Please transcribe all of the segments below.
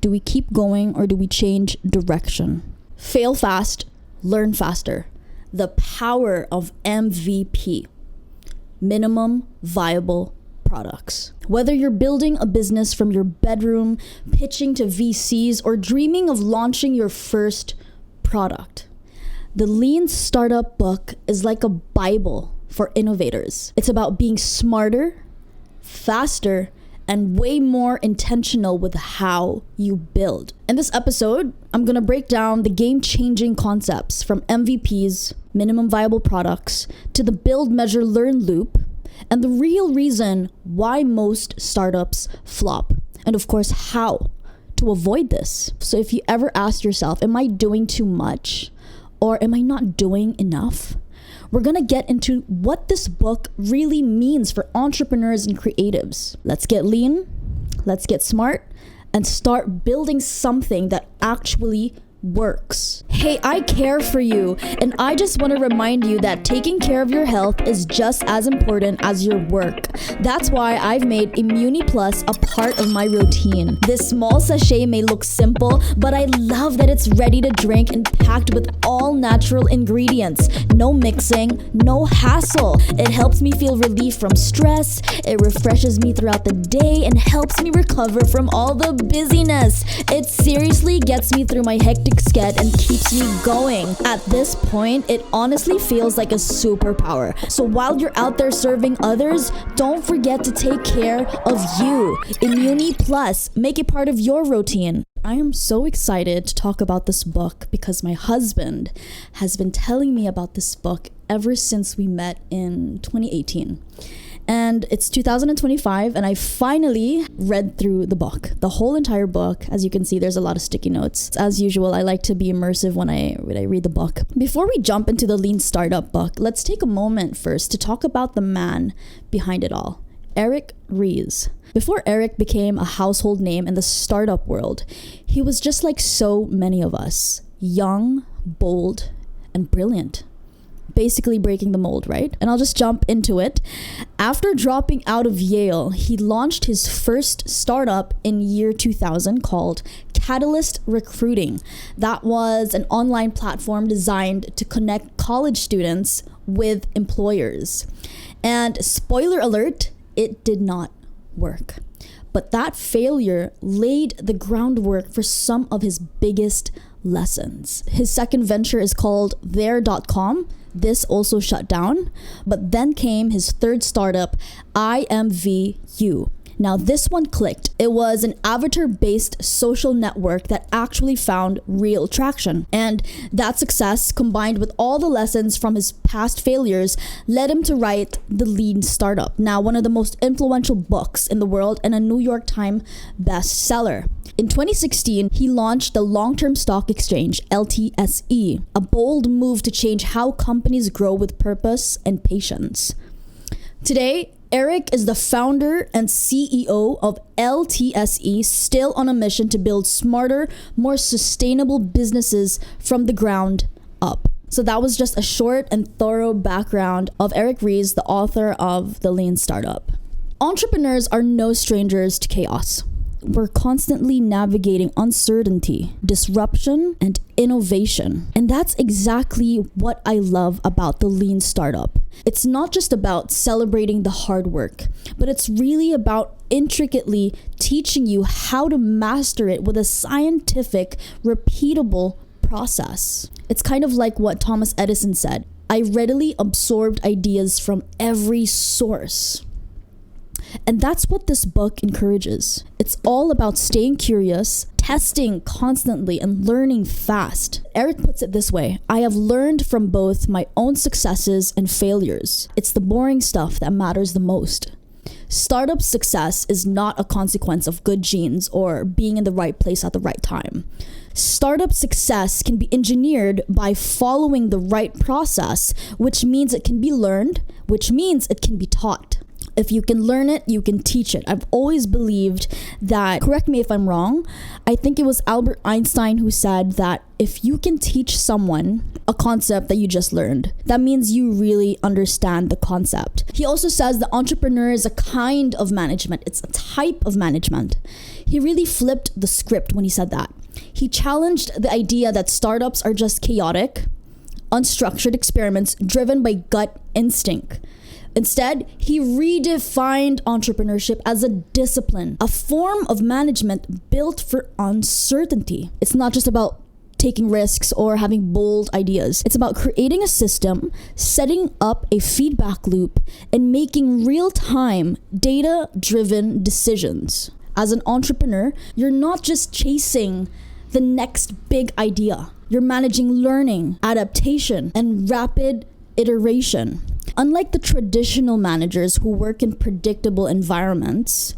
Do we keep going or do we change direction? Fail fast, learn faster. The power of MVP, minimum viable products. Whether you're building a business from your bedroom, pitching to VCs, or dreaming of launching your first product, the Lean Startup book is like a Bible for innovators. It's about being smarter, faster, and way more intentional with how you build. In this episode, I'm gonna break down the game-changing concepts from MVPs, minimum viable products, to the build, measure, learn loop, and the real reason why most startups flop, and of course, how to avoid this. So if you ever ask yourself, am I doing too much or am I not doing enough? We're gonna get into what this book really means for entrepreneurs and creatives. Let's get lean, let's get smart, and start building something that actually works. Hey, I care for you, and I just want to remind you that taking care of your health is just as important as your work. That's why I've made Immuni Plus a part of my routine. This small sachet may look simple, but I love that it's ready to drink and packed with all natural ingredients. No mixing, no hassle. It helps me feel relief from stress, it refreshes me throughout the day, and helps me recover from all the busyness. It seriously gets me through my hectic schedule and keeps me going. At this point, it honestly feels like a superpower. So while you're out there serving others, don't forget to take care of you. Immuni Plus, make it part of your routine. I am so excited to talk about this book because my husband has been telling me about this book ever since we met in 2018. And it's 2025, and I finally read through the book, the whole entire book. As you can see, there's a lot of sticky notes. As usual, I like to be immersive when I read the book. Before we jump into the Lean Startup book, let's take a moment first to talk about the man behind it all, Eric Ries. Before Eric became a household name in the startup world, he was just like so many of us, young, bold, and brilliant. Basically breaking the mold, right? And I'll just jump into it. After dropping out of Yale, he launched his first startup in year 2000 called Catalyst Recruiting. That was an online platform designed to connect college students with employers. And spoiler alert, it did not work. But that failure laid the groundwork for some of his biggest lessons. His second venture is called There.com. This also shut down, but then came his third startup, IMVU. Now this one clicked. It was an avatar-based social network that actually found real traction. And that success, combined with all the lessons from his past failures, led him to write The Lean Startup, now one of the most influential books in the world and a New York Times bestseller. In 2016, he launched the long-term stock exchange, LTSE, a bold move to change how companies grow with purpose and patience. Today, Eric is the founder and CEO of LTSE, still on a mission to build smarter, more sustainable businesses from the ground up. So that was just a short and thorough background of Eric Ries, the author of The Lean Startup. Entrepreneurs are no strangers to chaos. We're constantly navigating uncertainty, disruption, and innovation. And that's exactly what I love about the Lean Startup. It's not just about celebrating the hard work, but it's really about intricately teaching you how to master it with a scientific, repeatable process. It's kind of like what Thomas Edison said, I readily absorbed ideas from every source. And that's what this book encourages. It's all about staying curious, testing constantly, and learning fast. Eric puts it this way, I have learned from both my own successes and failures. It's the boring stuff that matters the most. Startup success is not a consequence of good genes or being in the right place at the right time. Startup success can be engineered by following the right process, which means it can be learned, which means it can be taught. If you can learn it, you can teach it. I've always believed that, correct me if I'm wrong, I think it was Albert Einstein who said that if you can teach someone a concept that you just learned, that means you really understand the concept. He also says the entrepreneur is a kind of management. It's a type of management. He really flipped the script when he said that. He challenged the idea that startups are just chaotic, unstructured experiments driven by gut instinct. Instead, he redefined entrepreneurship as a discipline, a form of management built for uncertainty. It's not just about taking risks or having bold ideas. It's about creating a system, setting up a feedback loop, and making real-time, data-driven decisions. As an entrepreneur, you're not just chasing the next big idea. You're managing learning, adaptation, and rapid iteration. Unlike the traditional managers who work in predictable environments,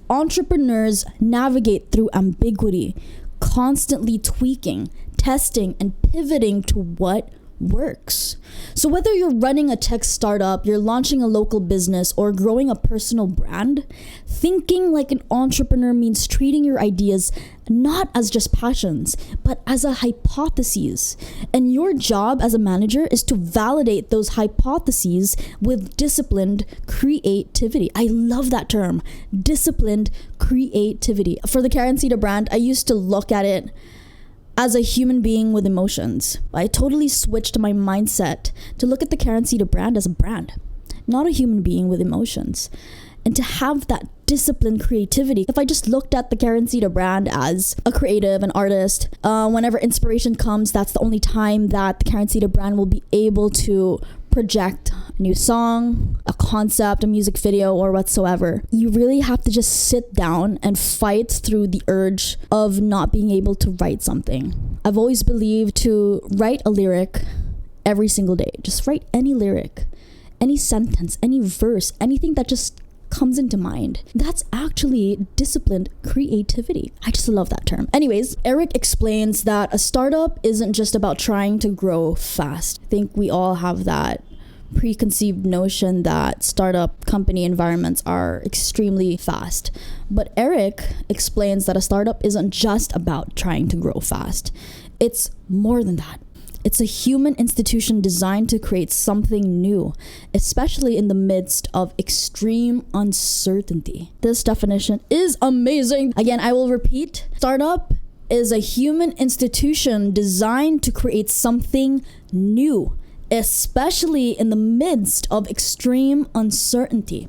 entrepreneurs navigate through ambiguity, constantly tweaking, testing, and pivoting to what works. So whether you're running a tech startup, you're launching a local business, or growing a personal brand, thinking like an entrepreneur means treating your ideas not as just passions, but as a hypothesis. And your job as a manager is to validate those hypotheses with disciplined creativity. I love that term, disciplined creativity. For the Karencitta brand, I used to look at it as a human being with emotions. I totally switched my mindset to look at the Karencitta brand as a brand, not a human being with emotions. And to have that disciplined creativity. If I just looked at the Karencitta brand as a creative, an artist, whenever inspiration comes, that's the only time that the Karencitta brand will be able to project a new song, a concept, a music video, or whatsoever. You really have to just sit down and fight through the urge of not being able to write something. I've always believed to write a lyric every single day. Just write any lyric, any sentence, any verse, anything that just comes into mind. That's actually disciplined creativity. I just love that term. Anyways, Eric explains that a startup isn't just about trying to grow fast. I think we all have that preconceived notion that startup company environments are extremely fast. But Eric explains that a startup isn't just about trying to grow fast. It's more than that. It's a human institution designed to create something new, especially in the midst of extreme uncertainty. This definition is amazing. Again, I will repeat. Startup is a human institution designed to create something new, especially in the midst of extreme uncertainty.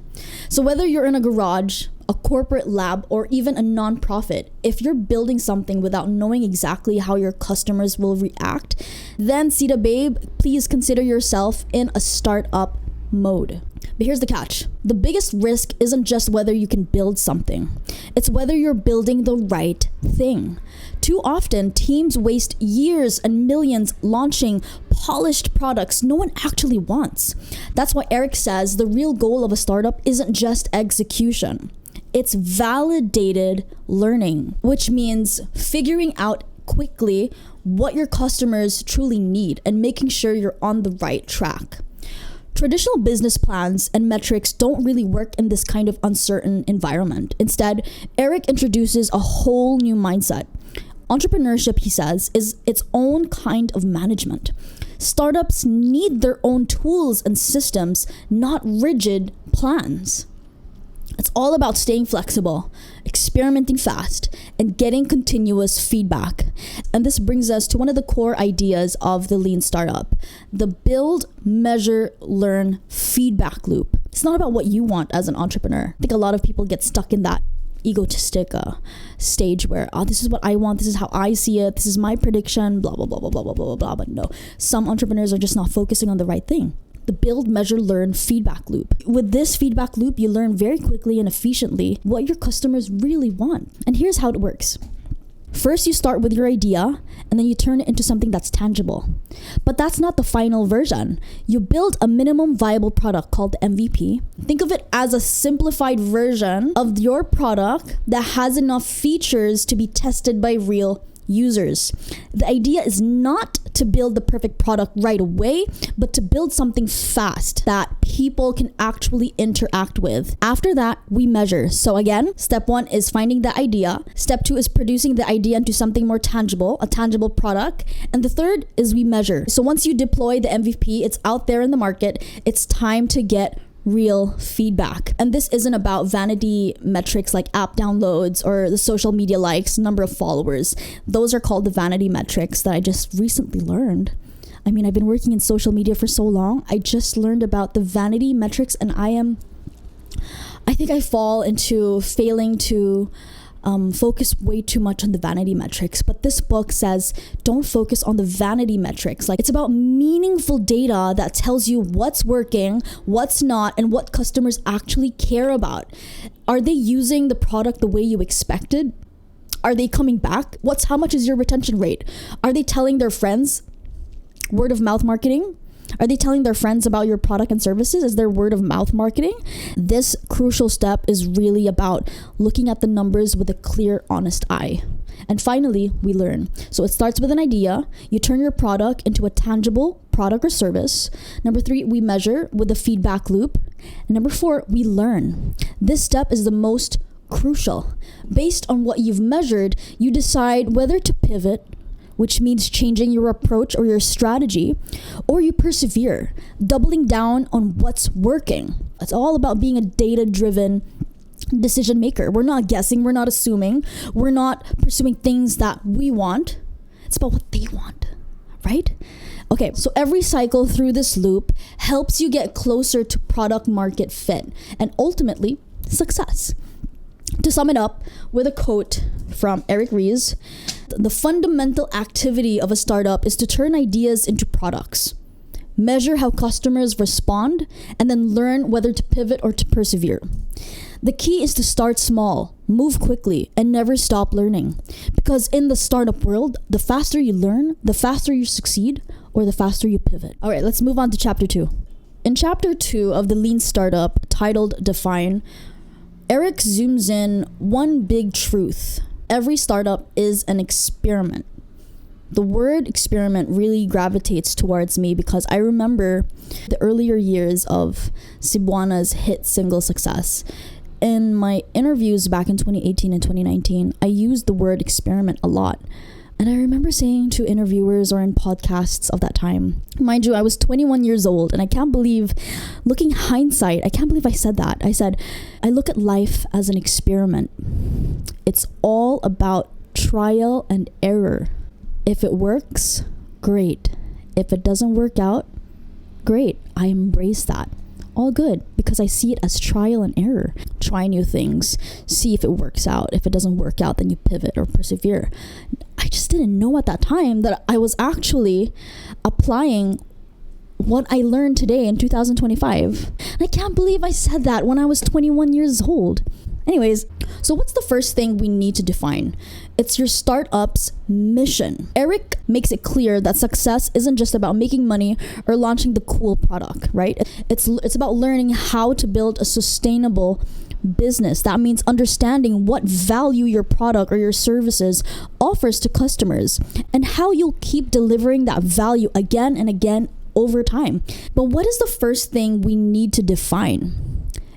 So whether you're in a garage, a corporate lab, or even a nonprofit, if you're building something without knowing exactly how your customers will react, then Sita Babe, please consider yourself in a startup mode. But here's the catch. The biggest risk isn't just whether you can build something. It's whether you're building the right thing. Too often, teams waste years and millions launching polished products no one actually wants. That's why Eric says the real goal of a startup isn't just execution. It's validated learning, which means figuring out quickly what your customers truly need and making sure you're on the right track. Traditional business plans and metrics don't really work in this kind of uncertain environment. Instead, Eric introduces a whole new mindset. Entrepreneurship, he says, is its own kind of management. Startups need their own tools and systems, not rigid plans. It's all about staying flexible, experimenting fast, and getting continuous feedback. And this brings us to one of the core ideas of the lean startup, the build, measure, learn feedback loop. It's not about what you want as an entrepreneur. I think a lot of people get stuck in that egotistic stage where, this is what I want, this is how I see it, this is my prediction, blah, blah, blah, blah, blah, blah, blah, blah. But no, some entrepreneurs are just not focusing on the right thing. The build, measure, learn feedback loop. With this feedback loop, you learn very quickly and efficiently what your customers really want. And here's how it works. First, you start with your idea, and then you turn it into something that's tangible. But that's not the final version. You build a minimum viable product called the MVP. Think of it as a simplified version of your product that has enough features to be tested by real users. The idea is not to build the perfect product right away, but to build something fast that people can actually interact with. After that, we measure. So again, step 1 is finding the idea. Step 2 is producing the idea into something more tangible, a tangible product. And the third is we measure. So once you deploy the MVP, it's out there in the market, it's time to get real feedback. And this isn't about vanity metrics like app downloads or the social media likes, number of followers. Those are called the vanity metrics that I just recently learned. I mean, I've been working in social media for so long. I just learned about the vanity metrics, and I think I fall into failing to focus way too much on the vanity metrics. But this book says, don't focus on the vanity metrics. Like, it's about meaningful data that tells you what's working, what's not, and what customers actually care about. Are they using the product the way you expected? Are they coming back? How much is your retention rate? Are they telling their friends? Word of mouth marketing? Are they telling their friends about your product and services? Is there word of mouth marketing? This crucial step is really about looking at the numbers with a clear, honest eye. And finally, we learn. So it starts with an idea. You turn your product into a tangible product or service. Number 3, we measure with a feedback loop. And number 4, we learn. This step is the most crucial. Based on what you've measured, you decide whether to pivot, which means changing your approach or your strategy, or you persevere, doubling down on what's working. It's all about being a data-driven decision maker. We're not guessing, we're not assuming, we're not pursuing things that we want. It's about what they want, right? Okay, so every cycle through this loop helps you get closer to product market fit and ultimately success. To sum it up with a quote from Eric Ries, the fundamental activity of a startup is to turn ideas into products, measure how customers respond, and then learn whether to pivot or to persevere. The key is to start small, move quickly, and never stop learning. Because in the startup world, the faster you learn, the faster you succeed, or the faster you pivot. All right, let's move on to chapter 2. In chapter 2 of the Lean Startup, titled Define, Eric zooms in one big truth. Every startup is an experiment. The word experiment really gravitates towards me because I remember the earlier years of Cebuana's hit single success. In my interviews back in 2018 and 2019, I used the word experiment a lot. And I remember saying to interviewers or in podcasts of that time, mind you, I was 21 years old, and I can't believe, looking hindsight, I can't believe I said that. I said, I look at life as an experiment. It's all about trial and error. If it works, great. If it doesn't work out, great. I embrace that. All good, because I see it as trial and error. Try new things, see if it works out. If it doesn't work out, then you pivot or persevere. I just didn't know at that time that I was actually applying what I learned today in 2025. And I can't believe I said that when I was 21 years old. Anyways, so what's the first thing we need to define? It's your startup's mission. Eric makes it clear that success isn't just about making money or launching the cool product, right? It's about learning how to build a sustainable business. That means understanding what value your product or your services offers to customers and how you'll keep delivering that value again and again over time. But what is the first thing we need to define?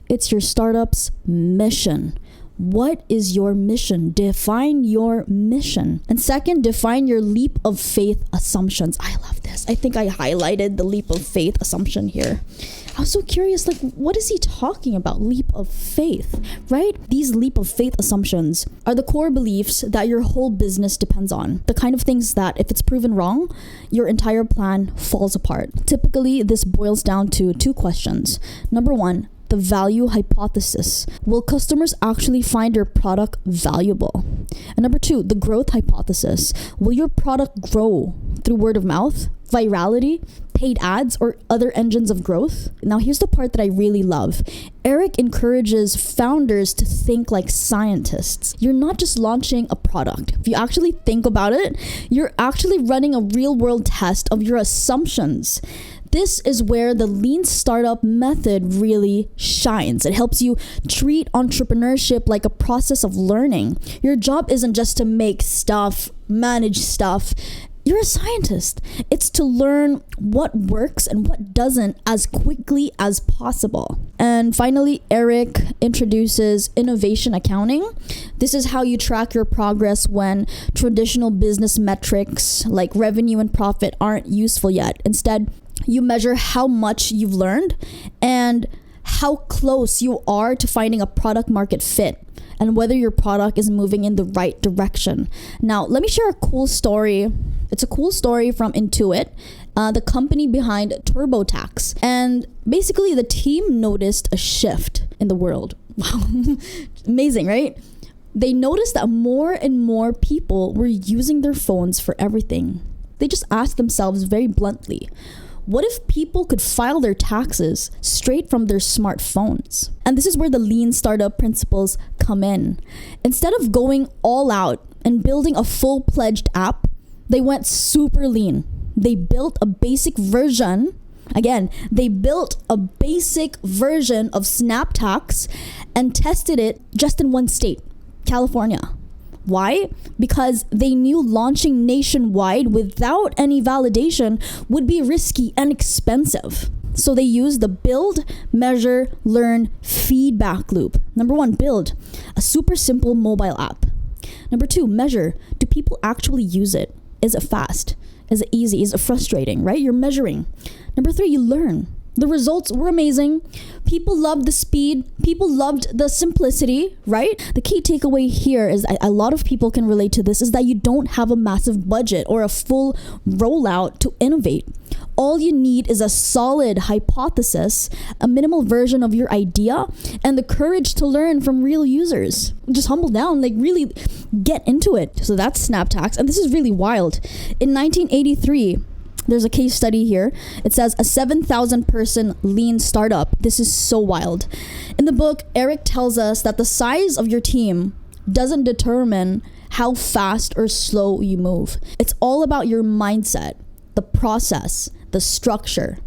It's your startup's mission. What is your mission? Define your mission. And second, define your leap of faith assumptions. I love this. I think I highlighted the leap of faith assumption here. I was so curious, like, what is he talking about? Leap of faith, right? These leap of faith assumptions are the core beliefs that your whole business depends on. The kind of things that if it's proven wrong, your entire plan falls apart. Typically, this boils down to 2 questions. Number 1, the value hypothesis. Will customers actually find your product valuable? And number 2, the growth hypothesis. Will your product grow through word of mouth, virality, paid ads, or other engines of growth? Now, here's the part that I really love. Eric encourages founders to think like scientists. You're not just launching a product. If you actually think about it, you're actually running a real-world test of your assumptions. This is where the lean startup method really shines. It helps you treat entrepreneurship like a process of learning. Your job isn't just to make stuff, manage stuff. You're a scientist. It's to learn what works and what doesn't as quickly as possible. And finally, Eric introduces innovation accounting. This is how you track your progress when traditional business metrics like revenue and profit aren't useful yet. Instead, you measure how much you've learned and how close you are to finding a product market fit, and whether your product is moving in the right direction. Now, let me share a cool story. It's a cool story from Intuit, the company behind TurboTax. And basically, the team noticed a shift in the world. Wow, amazing, right? They noticed that more and more people were using their phones for everything. They just asked themselves very bluntly, what if people could file their taxes straight from their smartphones? And this is where the lean startup principles come in. Instead of going all out and building a full-fledged app, they went super lean. They built a basic version. Again, they built a basic version of SnapTax and tested it just in one state, California. Why? Because they knew launching nationwide without any validation would be risky and expensive. So they used the build, measure, learn, feedback loop. Number 1, build a super simple mobile app. Number 2, measure. Do people actually use it? Is it fast? Is it easy? Is it frustrating, right? You're measuring. Number 3, you learn. The results were amazing. People loved the speed. People loved the simplicity, right? The key takeaway here is that a lot of people can relate to this, is that you don't have a massive budget or a full rollout to innovate. All you need is a solid hypothesis, a minimal version of your idea, and the courage to learn from real users. Just humble down, like really get into it. So that's SnapTax. And this is really wild. In 1983, there's a case study here. It says a 7,000 person lean startup. This is so wild. In the book, Eric tells us that the size of your team doesn't determine how fast or slow you move. It's all about your mindset, the process, the structure,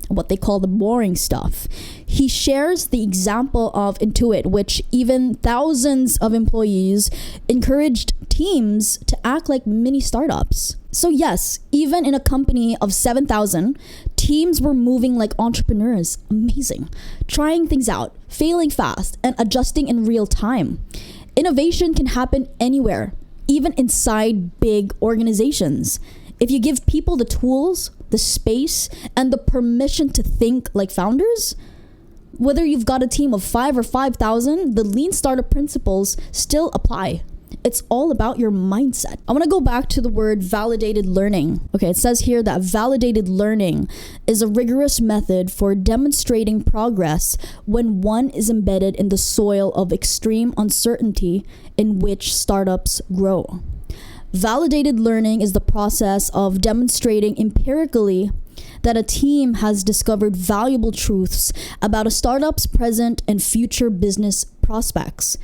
what they call the boring stuff. He shares the example of Intuit, which even thousands of employees encouraged teams to act like mini startups. So yes, even in a company of 7,000, teams were moving like entrepreneurs. Amazing. Trying things out, failing fast, and adjusting in real time. Innovation can happen anywhere, even inside big organizations. If you give people the tools, the space, and the permission to think like founders, whether you've got a team of 5 or 5,000, the lean startup principles still apply. It's all about your mindset. I want to go back to the word validated learning. Okay, it says here that validated learning is a rigorous method for demonstrating progress when one is embedded in the soil of extreme uncertainty in which startups grow. Validated learning is the process of demonstrating empirically that a team has discovered valuable truths about a startup's present and future business prospects.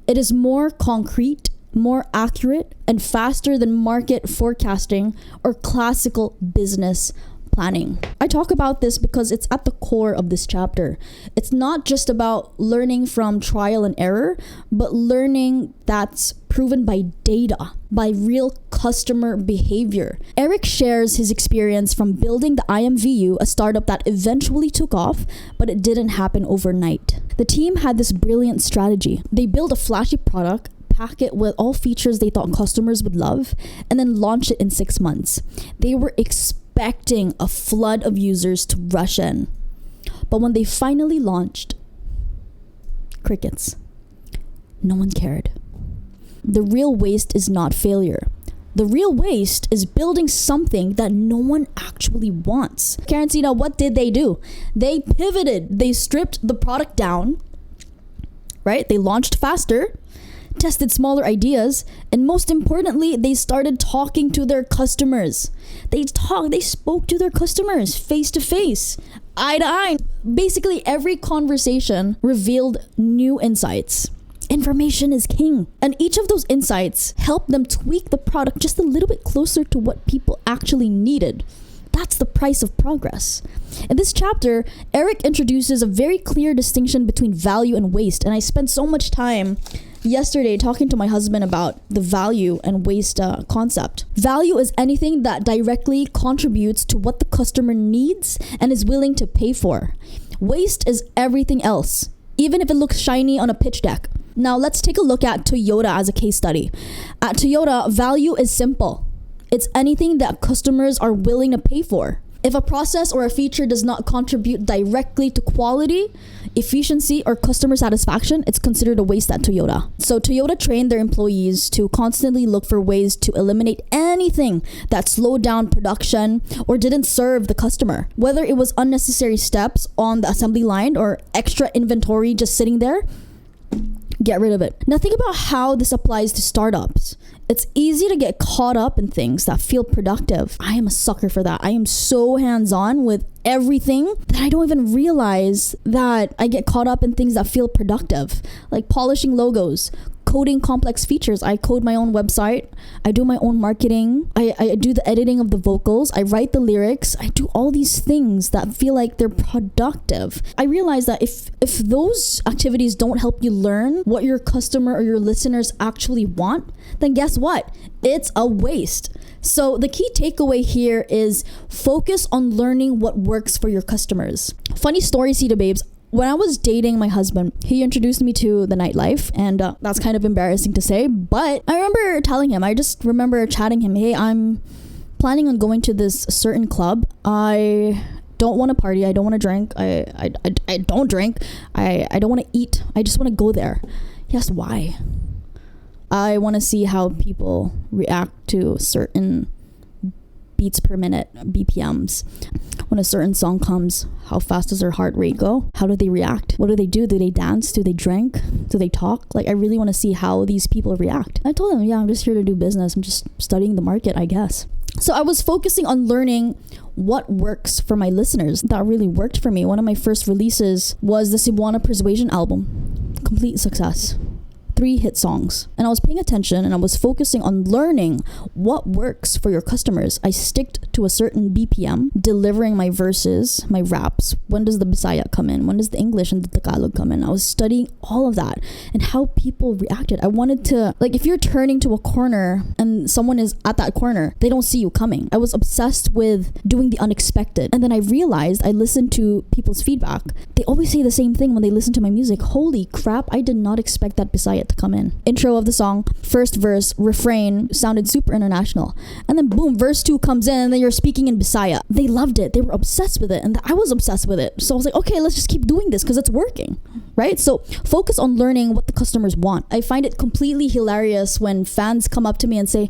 It is more concrete, more accurate, and faster than market forecasting or classical business planning. I talk about this because it's at the core of this chapter. It's not just about learning from trial and error, but learning that's proven by data, by real customer behavior. Eric shares his experience from building the IMVU, a startup that eventually took off, but it didn't happen overnight. The team had this brilliant strategy. They built a flashy product, pack it with all features they thought customers would love, and then launch it in 6 months. They were expecting a flood of users to rush in. But when they finally launched, crickets. No one cared. The real waste is not failure. The real waste is building something that no one actually wants. Karencitta, what did they do? They pivoted. They stripped the product down, right? They launched faster, tested smaller ideas, and most importantly, they started talking to their customers. They spoke to their customers face to face, eye to eye. Basically, every conversation revealed new insights. Information is king. And each of those insights helped them tweak the product just a little bit closer to what people actually needed. That's the price of progress. In this chapter, Eric introduces a very clear distinction between value and waste. And I spent so much time yesterday talking to my husband about the value and waste concept. Value is anything that directly contributes to what the customer needs and is willing to pay for. Waste is everything else, even if it looks shiny on a pitch deck. Now let's take a look at Toyota as a case study. At Toyota, value is simple. It's anything that customers are willing to pay for. If a process or a feature does not contribute directly to quality, efficiency, or customer satisfaction, it's considered a waste at Toyota. So Toyota trained their employees to constantly look for ways to eliminate anything that slowed down production or didn't serve the customer. Whether it was unnecessary steps on the assembly line or extra inventory just sitting there, get rid of it. Now think about how this applies to startups. It's easy to get caught up in things that feel productive. I am a sucker for that. I am so hands-on with everything that I don't even realize that I get caught up in things that feel productive, like polishing logos, coding complex features. I code my own website. I do my own marketing. I do the editing of the vocals. I write the lyrics. I do all these things that feel like they're productive. I realize that if those activities don't help you learn what your customer or your listeners actually want, then guess what? It's a waste. So the key takeaway here is focus on learning what works for your customers. Funny story, Sita Babes. When I was dating my husband, he introduced me to the nightlife, and that's kind of embarrassing to say, but I remember telling him, I just remember chatting him, hey, I'm planning on going to this certain club. I don't want to party. I don't want to drink. I don't drink. I don't want to eat. I just want to go there. He asked why. I want to see how people react to certain beats per minute, BPMs. When a certain song comes, how fast does their heart rate go? How do they react? What do they do? Do they dance? Do they drink? Do they talk? Like, I really want to see how these people react. I told him, yeah, I'm just here to do business. I'm just studying the market, I guess. So I was focusing on learning what works for my listeners. That really worked for me. One of my first releases was the Cebuana Persuasion album. Complete success. 3 hit songs. And I was paying attention and I was focusing on learning what works for your customers. I sticked to a certain BPM, delivering my verses, my raps. When does the Bisaya come in? When does the English and the Tagalog come in? I was studying all of that and how people reacted. I wanted to, like, if you're turning to a corner and someone is at that corner, they don't see you coming. I was obsessed with doing the unexpected. And then I realized, I listened to people's feedback. They always say the same thing when they listen to my music. Holy crap, I did not expect that Bisaya to come in. Intro of the song, first verse, refrain sounded super international. And then boom, verse 2 comes in and then you're speaking in Bisaya. They loved it. They were obsessed with it. And I was obsessed with it. So I was like, okay, let's just keep doing this because it's working, right? So focus on learning what the customers want. I find it completely hilarious when fans come up to me and say,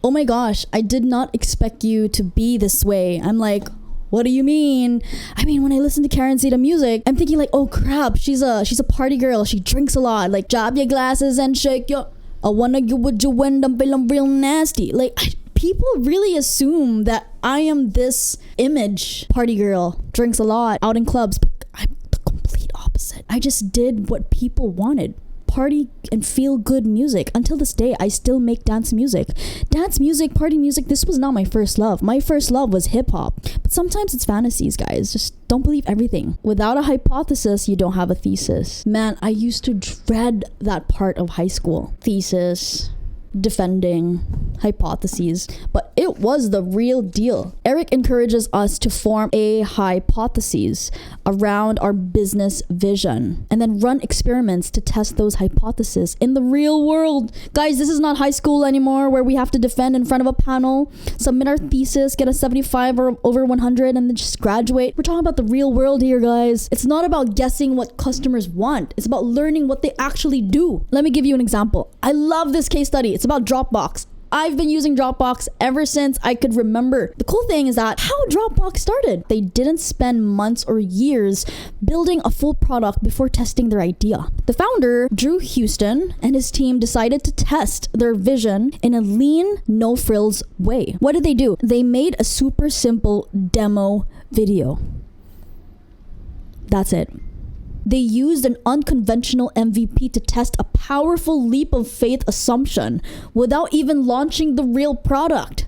oh my gosh, I did not expect you to be this way. I'm like, what do you mean? I mean, when I listen to Karencitta music, I'm thinking like, oh crap, she's a party girl. She drinks a lot. Like, drop your glasses and shake your, I wanna get with you when I'm feeling real nasty. Like, people really assume that I am this image party girl, drinks a lot, out in clubs, but I'm the complete opposite. I just did what people wanted. Party and feel good music. Until this day, I still make dance music. Dance music, party music, this was not my first love. My first love was hip hop. But sometimes it's fantasies, guys. Just don't believe everything. Without a hypothesis, you don't have a thesis. Man, I used to dread that part of high school. Thesis, defending, hypotheses, but it was the real deal. Eric encourages us to form a hypothesis around our business vision and then run experiments to test those hypotheses in the real world. Guys, this is not high school anymore where we have to defend in front of a panel, submit our thesis, get a 75 or over 100 and then just graduate. We're talking about the real world here, guys. It's not about guessing what customers want. It's about learning what they actually do. Let me give you an example. I love this case study. It's about Dropbox. I've been using Dropbox ever since I could remember. The cool thing is that how Dropbox started. They didn't spend months or years building a full product before testing their idea. The founder, Drew Houston, and his team decided to test their vision in a lean, no-frills way. What did they do? They made a super simple demo video. That's it. They used an unconventional MVP to test a powerful leap of faith assumption without even launching the real product.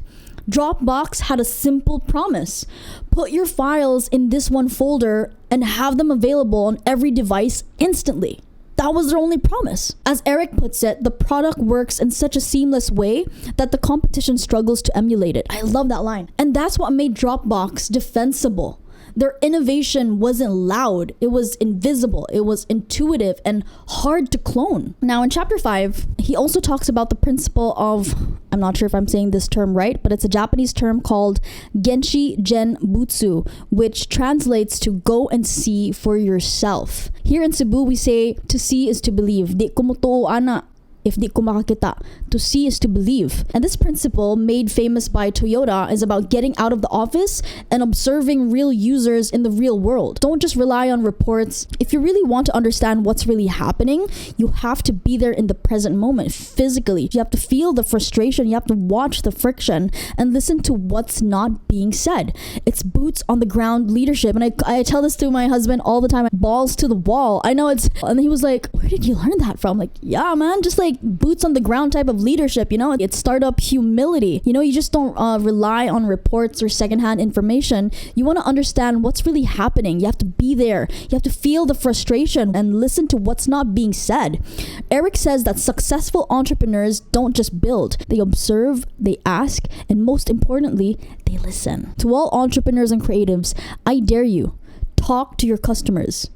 Dropbox had a simple promise. Put your files in this one folder and have them available on every device instantly. That was their only promise. As Eric puts it, the product works in such a seamless way that the competition struggles to emulate it. I love that line. And that's what made Dropbox defensible. Their innovation wasn't loud, it was invisible, it was intuitive and hard to clone. Now in chapter 5, he also talks about the principle of, I'm not sure if I'm saying this term right, but it's a Japanese term called Genchi Genbutsu, which translates to go and see for yourself. Here in Cebu, we say to see is to believe. Di ko mo too, ana. If di ko makakita. To see is to believe. And this principle, made famous by Toyota, is about getting out of the office and observing real users in the real world. Don't just rely on reports. If you really want to understand what's really happening, you have to be there in the present moment, physically. You have to feel the frustration, you have to watch the friction, and listen to what's not being said. It's boots on the ground leadership. And I tell this to my husband all the time, balls to the wall. I know it's, and he was like, where did you learn that from? Like, yeah, man, just like boots on the ground type of leadership, you know. It's startup humility. You know, you just don't rely on reports or secondhand information. You want to understand what's really happening. You have to be there. You have to feel the frustration and listen to what's not being said. Eric says that successful entrepreneurs don't just build. They observe, they ask, and most importantly, they listen. To all entrepreneurs and creatives, I dare you, talk to your customers.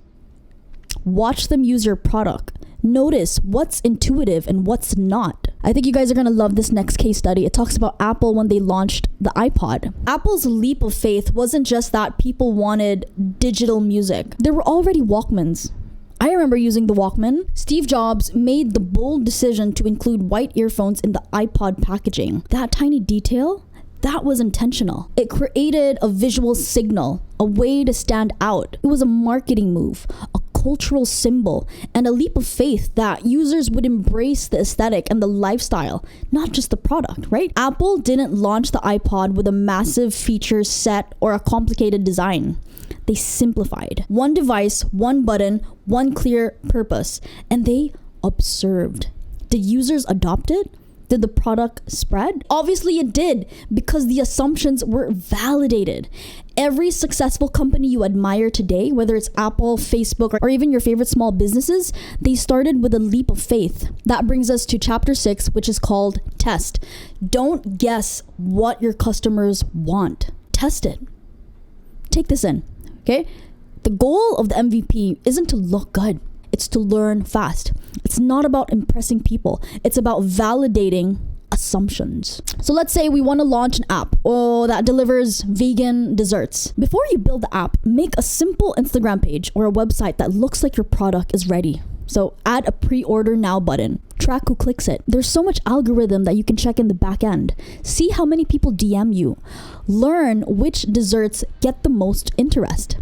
Watch them use your product. Notice what's intuitive and what's not. I think you guys are going to love this next case study. It talks about Apple when they launched the iPod. Apple's leap of faith wasn't just that people wanted digital music. There were already Walkmans. I remember using the Walkman. Steve Jobs made the bold decision to include white earphones in the iPod packaging. That tiny detail, that was intentional. It created a visual signal, a way to stand out. It was a marketing move, a cultural symbol, and a leap of faith that users would embrace the aesthetic and the lifestyle, not just the product, right? Apple didn't launch the iPod with a massive feature set or a complicated design. They simplified. One device, one button, one clear purpose, and they observed. Did users adopt it? Did the product spread? Obviously it did, because the assumptions were validated. Every successful company you admire today, whether it's Apple, Facebook, or even your favorite small businesses, they started with a leap of faith. That brings us to chapter 6, which is called Test. Don't guess what your customers want. Test it. Take this in, okay? The goal of the MVP isn't to look good. It's to learn fast. It's not about impressing people. It's about validating assumptions. So let's say we want to launch an app that delivers vegan desserts. Before you build the app, make a simple Instagram page or a website that looks like your product is ready. So add a pre-order now button. Track who clicks it. There's so much algorithm that you can check in the back end. See how many people DM you. Learn which desserts get the most interest.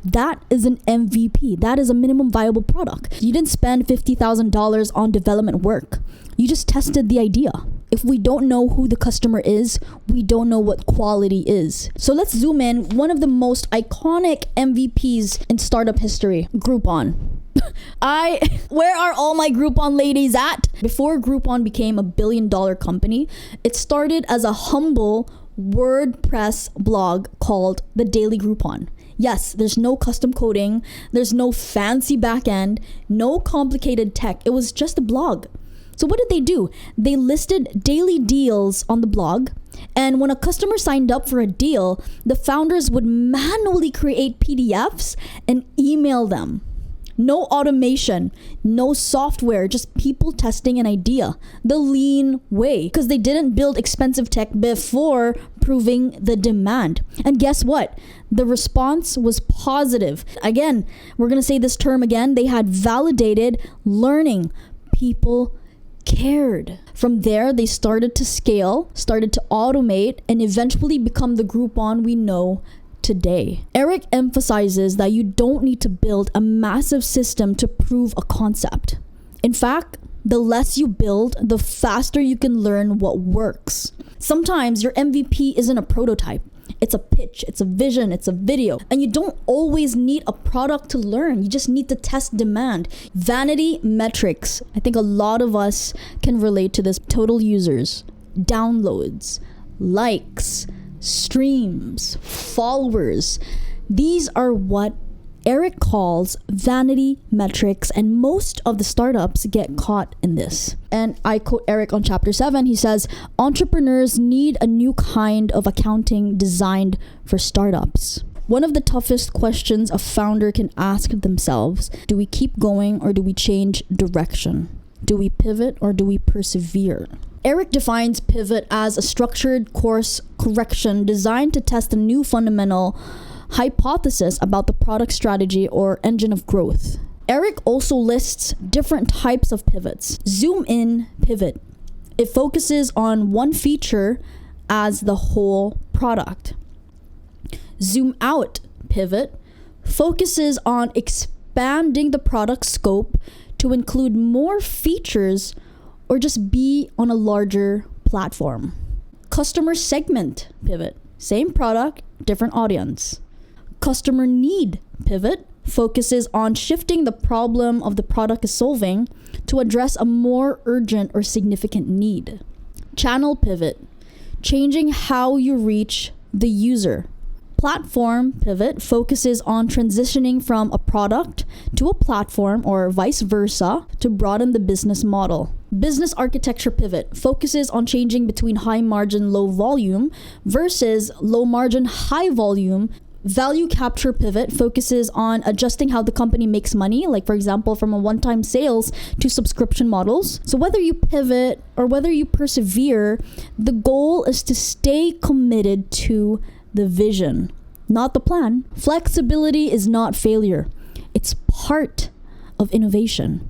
That is an MVP. That is a minimum viable product. You didn't spend $50,000 on development work. You just tested the idea. If we don't know who the customer is, we don't know what quality is. So let's zoom in. One of the most iconic MVPs in startup history, Groupon. Where are all my Groupon ladies at? Before Groupon became a billion-dollar company, it started as a humble WordPress blog called The Daily Groupon. Yes, there's no custom coding, there's no fancy backend, no complicated tech. It was just a blog. So what did they do? They listed daily deals on the blog, and when a customer signed up for a deal, the founders would manually create PDFs and email them. No automation, no software, just people testing an idea. The lean way, because they didn't build expensive tech before proving the demand. And guess what? The response was positive. Again, we're going to say this term again. They had validated learning. People cared. From there, they started to scale, started to automate, and eventually become the Groupon we know today. Eric emphasizes that you don't need to build a massive system to prove a concept. In fact, the less you build, the faster you can learn what works. Sometimes your MVP isn't a prototype. It's a pitch, it's a vision, it's a video. And you don't always need a product to learn. You just need to test demand. Vanity metrics. I think a lot of us can relate to this. Total users, downloads, likes, streams, followers. These are what Eric calls vanity metrics, and most of the startups get caught in this. And I quote Eric on chapter 7. He says, entrepreneurs need a new kind of accounting designed for startups. One of the toughest questions a founder can ask themselves: do we keep going or do we change direction? Do we pivot or do we persevere? Eric defines pivot as a structured course correction designed to test a new fundamental hypothesis about the product strategy or engine of growth. Eric also lists different types of pivots. Zoom in pivot. It focuses on one feature as the whole product. Zoom out pivot focuses on expanding the product scope to include more features or just be on a larger platform. Customer segment pivot. Same product, different audience. Customer need pivot focuses on shifting the problem of the product is solving to address a more urgent or significant need. Channel pivot, changing how you reach the user. Platform pivot focuses on transitioning from a product to a platform or vice versa to broaden the business model. Business architecture pivot focuses on changing between high margin, low volume versus low margin, high volume. Value capture pivot focuses on adjusting how the company makes money, like for example, from a one-time sales to subscription models. So whether you pivot or whether you persevere, the goal is to stay committed to the vision, not the plan. Flexibility is not failure. It's part of innovation.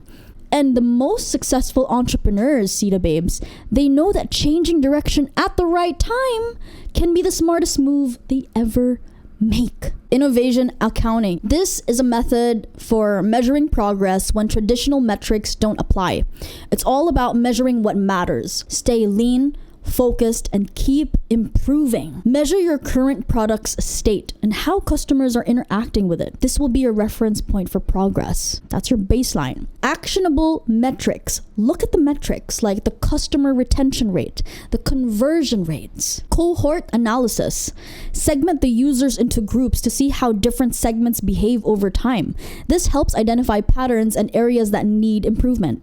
And the most successful entrepreneurs, Sita Babes, they know that changing direction at the right time can be the smartest move they ever make. Innovation accounting. This is a method for measuring progress when traditional metrics don't apply. It's all about measuring what matters. Stay lean, focused, and keep improving. Measure your current product's state and how customers are interacting with it. This will be your reference point for progress. That's your baseline. Actionable metrics. Look at the metrics like the customer retention rate, the conversion rates. Cohort analysis. Segment the users into groups to see how different segments behave over time. This helps identify patterns and areas that need improvement.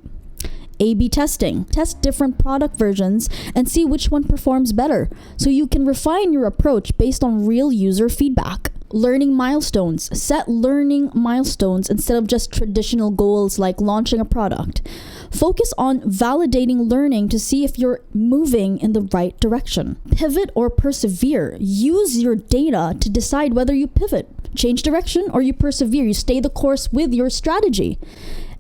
A/B testing. Test different product versions and see which one performs better so you can refine your approach based on real user feedback. Learning milestones. Set learning milestones instead of just traditional goals like launching a product. Focus on validating learning to see if you're moving in the right direction. Pivot or persevere. Use your data to decide whether you pivot, change direction, or you persevere. You stay the course with your strategy.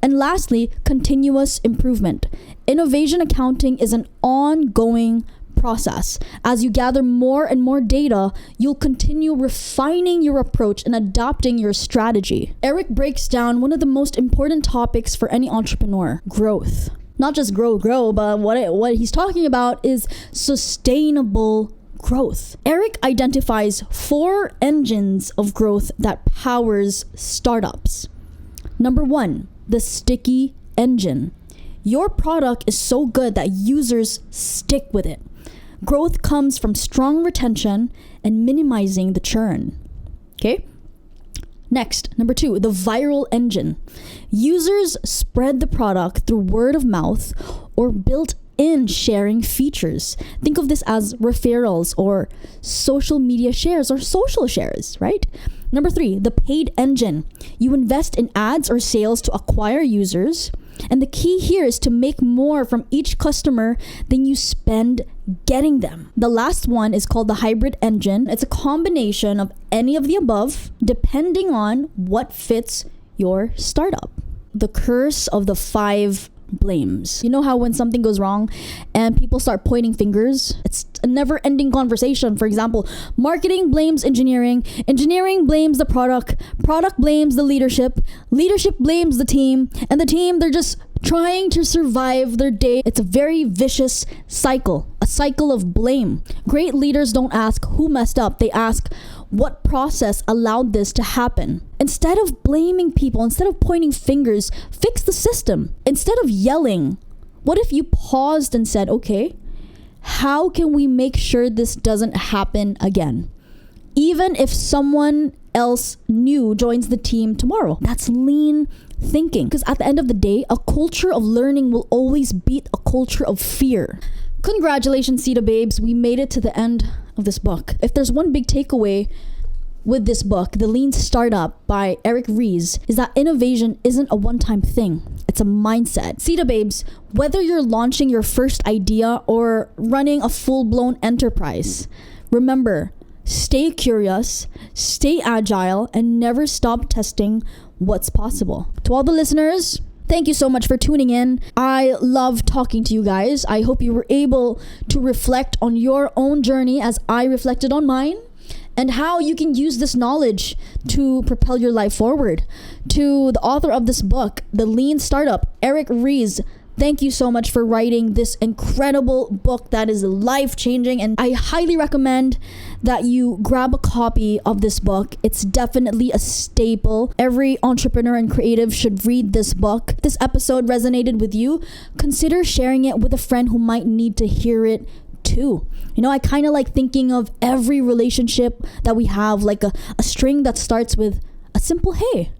And lastly, continuous improvement. Innovation accounting is an ongoing process. As you gather more and more data, you'll continue refining your approach and adopting your strategy. Eric breaks down one of the most important topics for any entrepreneur: growth. Not just grow, but what he's talking about is sustainable growth. Eric identifies 4 engines of growth that powers startups. Number 1, the sticky engine. Your product is so good that users stick with it. Growth comes from strong retention and minimizing the churn. Okay? Next, number 2, the viral engine. Users spread the product through word of mouth or built-in sharing features. Think of this as referrals or social media shares or social shares, right? Number 3, the paid engine. You invest in ads or sales to acquire users. And the key here is to make more from each customer than you spend getting them. The last one is called the hybrid engine. It's a combination of any of the above, depending on what fits your startup. The curse of the 5 blames. You know how when something goes wrong and people start pointing fingers, it's a never-ending conversation. For example, marketing blames engineering blames the product blames the leadership blames the team, and the team, they're just trying to survive their day. It's a very vicious cycle, a cycle of blame. Great leaders don't ask who messed up, they ask what process allowed this to happen. Instead of blaming people, instead of pointing fingers, fix the system. Instead of yelling, what if you paused and said, okay, how can we make sure this doesn't happen again? Even if someone else new joins the team tomorrow. That's lean thinking. Because at the end of the day, a culture of learning will always beat a culture of fear. Congratulations, Sita babes. We made it to the end of this book. If there's one big takeaway with this book, The Lean Startup by Eric Ries, is that innovation isn't a one-time thing. It's a mindset. Sita babes, whether you're launching your first idea or running a full-blown enterprise, remember, stay curious, stay agile, and never stop testing what's possible. To all the listeners, thank you so much for tuning in. I love talking to you guys. I hope you were able to reflect on your own journey as I reflected on mine, and how you can use this knowledge to propel your life forward. To the author of this book, The Lean Startup, Eric Ries, thank you so much for writing this incredible book that is life-changing, and I highly recommend that you grab a copy of this book. It's definitely a staple. Every entrepreneur and creative should read this book. If this episode resonated with you, consider sharing it with a friend who might need to hear it too. You know, I kind of like thinking of every relationship that we have like a string that starts with a simple hey,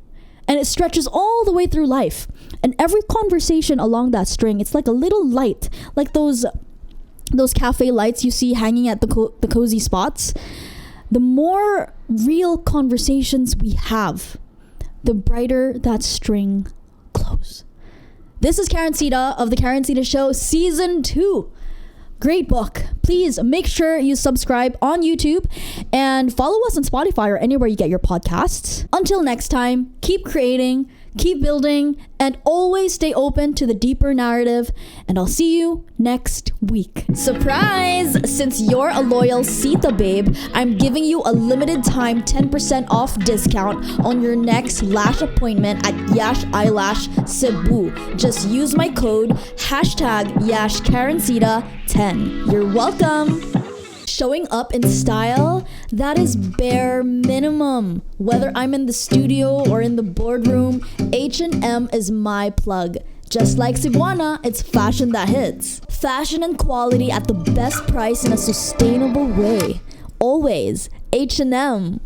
and it stretches all the way through life. And every conversation along that string, it's like a little light, like those cafe lights you see hanging at the cozy spots. The more real conversations we have, the brighter that string glows. This is Karencitta of the Karencitta Show, Season 2. Great book. Please make sure you subscribe on YouTube and follow us on Spotify or anywhere you get your podcasts. Until next time, keep creating, keep building, and always stay open to the deeper narrative. And I'll see you next week. Surprise! Since you're a loyal Sita babe, I'm giving you a limited time 10% off discount on your next lash appointment at Yash Eyelash Cebu. Just use my code #YashKarencitta10. You're welcome. Showing up in style, that is bare minimum. Whether I'm in the studio or in the boardroom, H&M is my plug. Just like Cebuana, it's fashion that hits. Fashion and quality at the best price in a sustainable way. Always H&M.